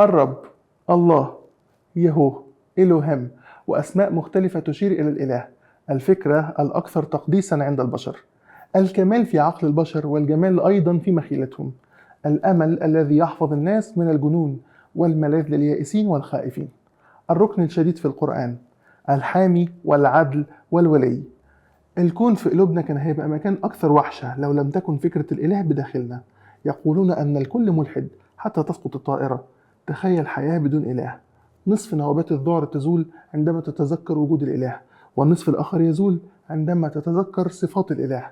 الرب، الله، يهوه، إلوهم، وأسماء مختلفة تشير إلى الإله، الفكرة الأكثر تقديسا عند البشر، الكمال في عقل البشر والجمال أيضا في مخيلتهم، الأمل الذي يحفظ الناس من الجنون والملاذ لليائسين والخائفين، الركن الشديد في القرآن، الحامي والعدل والولي. الكون في قلوبنا كان هيبقى مكان أكثر وحشة لو لم تكن فكرة الإله بداخلنا. يقولون أن الكل ملحد حتى تسقط الطائرة. تخيل حياة بدون إله. نصف نوبات الذعر تزول عندما تتذكر وجود الإله، والنصف الآخر يزول عندما تتذكر صفات الإله: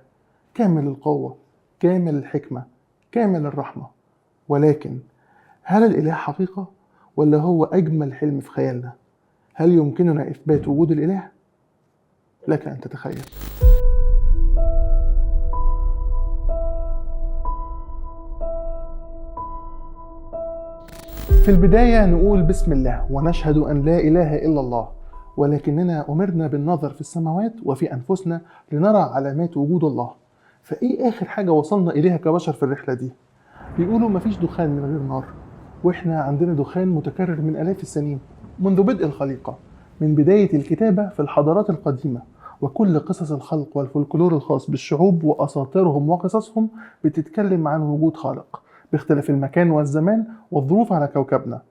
كامل القوة، كامل الحكمة، كامل الرحمة. ولكن هل الإله حقيقة ولا هو أجمل حلم في خيالنا؟ هل يمكننا إثبات وجود الإله؟ لك أن تتخيل. في البداية نقول بسم الله ونشهد أن لا إله إلا الله، ولكننا أمرنا بالنظر في السماوات وفي أنفسنا لنرى علامات وجود الله. فإيه آخر حاجة وصلنا إليها كبشر في الرحلة دي؟ بيقولوا مفيش دخان من غير نار، وإحنا عندنا دخان متكرر من آلاف السنين منذ بدء الخليقة، من بداية الكتابة في الحضارات القديمة، وكل قصص الخلق والفولكلور الخاص بالشعوب وأساطيرهم وقصصهم بتتكلم عن وجود خالق باختلاف المكان والزمان والظروف على كوكبنا.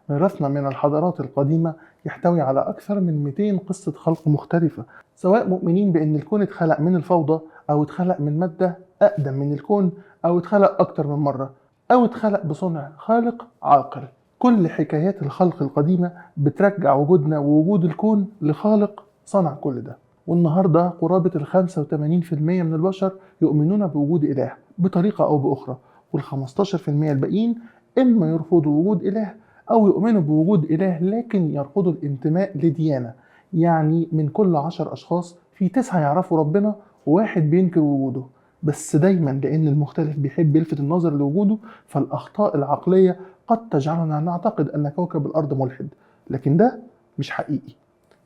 ميراثنا من الحضارات القديمة يحتوي على أكثر من 200 قصة خلق مختلفة، سواء مؤمنين بأن الكون اتخلق من الفوضى، أو اتخلق من مادة أقدم من الكون، أو اتخلق أكتر من مرة، أو اتخلق بصنع خالق عاقل. كل حكايات الخلق القديمة بترجع وجودنا ووجود الكون لخالق صنع كل ده. والنهاردة قرابة 85% من البشر يؤمنون بوجود إله بطريقة أو بأخرى، وال15% الباقيين إما يرفضوا وجود إله أو يؤمنوا بوجود إله لكن يرفضوا الانتماء لديانة. يعني من كل 10 أشخاص في 9 يعرفوا ربنا وواحد بينكر وجوده. بس دايما لأن المختلف بيحب يلفت النظر لوجوده، فالأخطاء العقلية قد تجعلنا نعتقد أن كوكب الأرض ملحد، لكن ده مش حقيقي.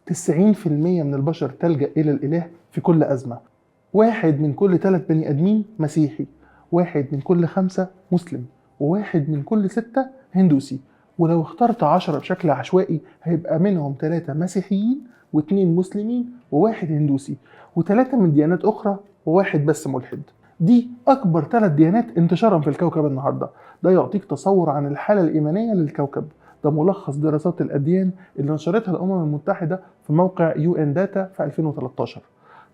90% من البشر تلجأ إلى الإله في كل أزمة. 1 من كل 3 بني آدمين مسيحي، 1 من كل 5 مسلم، و1 من كل 6 هندوسي. ولو اخترت 10 بشكل عشوائي هيبقى منهم 3 مسيحيين و2 مسلمين و1 هندوسي، و3 من ديانات أخرى و1 بس ملحد. دي أكبر 3 ديانات انتشارا في الكوكب النهاردة. ده يعطيك تصور عن الحالة الإيمانية للكوكب. ده ملخص دراسات الأديان اللي نشرتها الأمم المتحدة في موقع UN Data في 2013.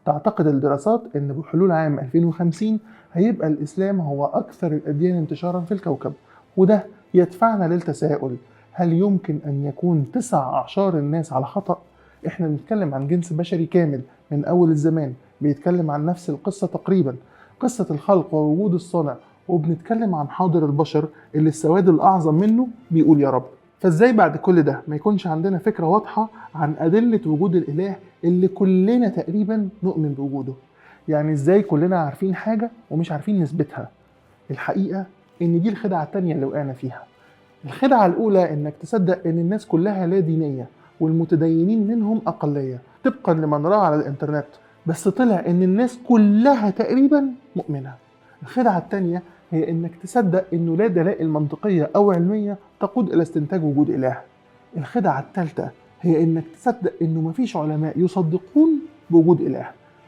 تعتقد الدراسات أن بحلول عام 2050 هيبقى الإسلام هو أكثر الأديان انتشارا في الكوكب. وده يدفعنا للتساؤل: هل يمكن أن يكون 9 أعشار الناس على خطأ؟ إحنا بنتكلم عن جنس بشري كامل من أول الزمان بيتكلم عن نفس القصة تقريبا، قصة الخلق ووجود الصانع، وبنتكلم عن حاضر البشر اللي السواد الأعظم منه بيقول يا رب. فازاي بعد كل ده ما يكونش عندنا فكرة واضحة عن أدلة وجود الإله اللي كلنا تقريبا نؤمن بوجوده؟ يعني ازاي كلنا عارفين حاجة ومش عارفين نثبتها؟ الحقيقة ان دي الخدعة التانية اللي وقعنا فيها. الخدعة الأولى انك تصدق ان الناس كلها لا دينية والمتدينين منهم أقلية طبقا لمن رأى على الإنترنت، بس طلع ان الناس كلها تقريبا مؤمنة. الخدعة التانية هي انك تصدق انه لا دلائل منطقية او علمية تقود الى استنتاج وجود اله. الخدعة الثالثة هي انك تصدق انه مفيش علماء يصدقون بوجود اله،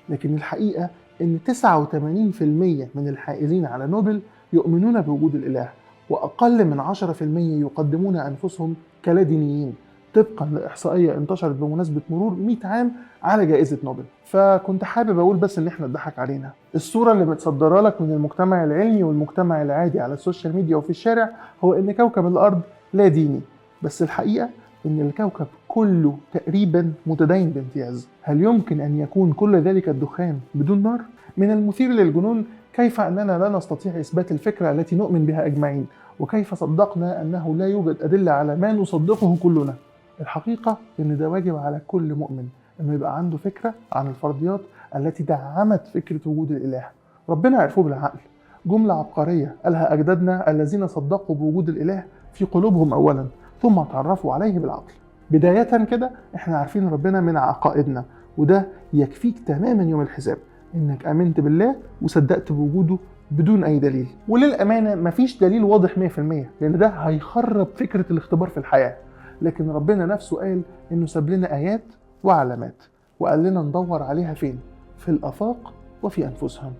لكن الحقيقة ان 89% من الحائزين على نوبل يؤمنون بوجود الاله، واقل من 10% يقدمون انفسهم كلا دينيين، طبقا لإحصائية انتشرت بمناسبة مرور 100 عام على جائزة نوبل. فكنت حابب أقول بس إن إحنا اتضحك علينا. الصورة اللي متصدرة لك من المجتمع العلمي والمجتمع العادي على السوشيال ميديا وفي الشارع هو إن كوكب الأرض لا ديني، بس الحقيقة إن الكوكب كله تقريبا متدين بامتياز. هل يمكن أن يكون كل ذلك الدخان بدون نار؟ من المثير للجنون كيف أننا لا نستطيع إثبات الفكرة التي نؤمن بها أجمعين، وكيف صدقنا أنه لا يوجد أدلة على ما نصدقه كلنا. الحقيقة إن ده واجب على كل مؤمن إنه يبقى عنده فكرة عن الفرضيات التي دعمت فكرة وجود الإله. ربنا عرفوه بالعقل، جملة عبقرية قالها أجدادنا الذين صدقوا بوجود الإله في قلوبهم أولا ثم تعرفوا عليه بالعقل. بداية كده إحنا عارفين ربنا من عقائدنا، وده يكفيك تماما يوم الحساب إنك آمنت بالله وصدقت بوجوده بدون أي دليل. وللأمانة مفيش دليل واضح 100%، لأن ده هيخرب فكرة الاختبار في الحياة. لكن ربنا نفسه قال إنه ساب لنا آيات وعلامات، وقال لنا ندور عليها فين؟ في الآفاق وفي أنفسهم،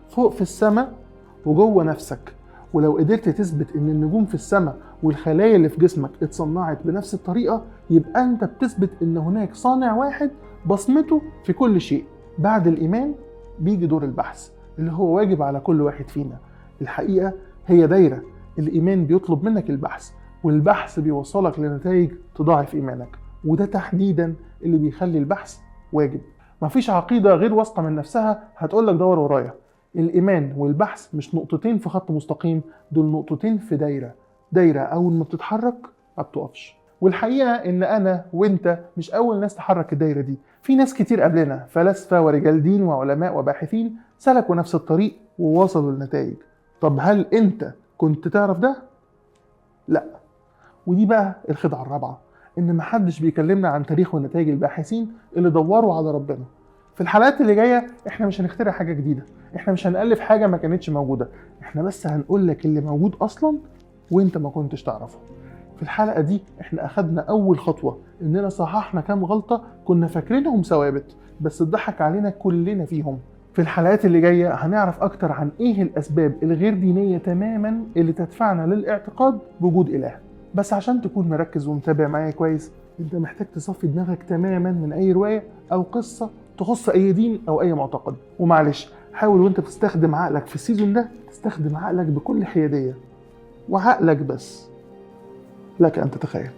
فوق في السماء وجوه نفسك. ولو قدرت تثبت إن النجوم في السماء والخلايا اللي في جسمك اتصنعت بنفس الطريقة، يبقى أنت بتثبت إن هناك صانع واحد بصمته في كل شيء. بعد الإيمان بيجي دور البحث اللي هو واجب على كل واحد فينا. الحقيقة هي دايرة، الإيمان بيطلب منك البحث، والبحث بيوصلك لنتائج تضاعف إيمانك، وده تحديدا اللي بيخلي البحث واجب. مفيش عقيدة غير واثقة من نفسها هتقولك دور ورايا. الإيمان والبحث مش نقطتين في خط مستقيم، دول نقطتين في دايرة أول ما بتتحرك ما بتقفش. والحقيقة إن أنا وإنت مش أول ناس تحرك الدايرة دي، في ناس كتير قبلنا، فلاسفة ورجال دين وعلماء وباحثين سلكوا نفس الطريق ووصلوا لنتائج. طب هل أنت كنت تعرف ده؟ لا. ودي بقى الخدعة الرابعة، إن محدش بيكلمنا عن تاريخ ونتائج الباحثين اللي دوروا على ربنا. في الحلقات اللي جاية احنا مش هنخترع حاجة جديدة، احنا مش هنألف حاجة ما كانتش موجودة، احنا بس هنقول لك اللي موجود أصلا وانت ما كنتش تعرفه. في الحلقة دي احنا أخدنا أول خطوة، إننا صححنا كام غلطة كنا فاكرينهم ثوابت بس اتضحك علينا كلنا فيهم. في الحلقات اللي جاية هنعرف أكتر عن إيه الأسباب الغير دينية تماما اللي تدفعنا للاعتقاد بوجود إله. بس عشان تكون مركز ومتابع معايا كويس، انت محتاج تصفي دماغك تماما من أي رواية أو قصة تخص أي دين أو أي معتقد. ومعلش حاول وانت بتستخدم عقلك في السيزون ده تستخدم عقلك بكل حيادية، وعقلك بس، لك أن تتخيل.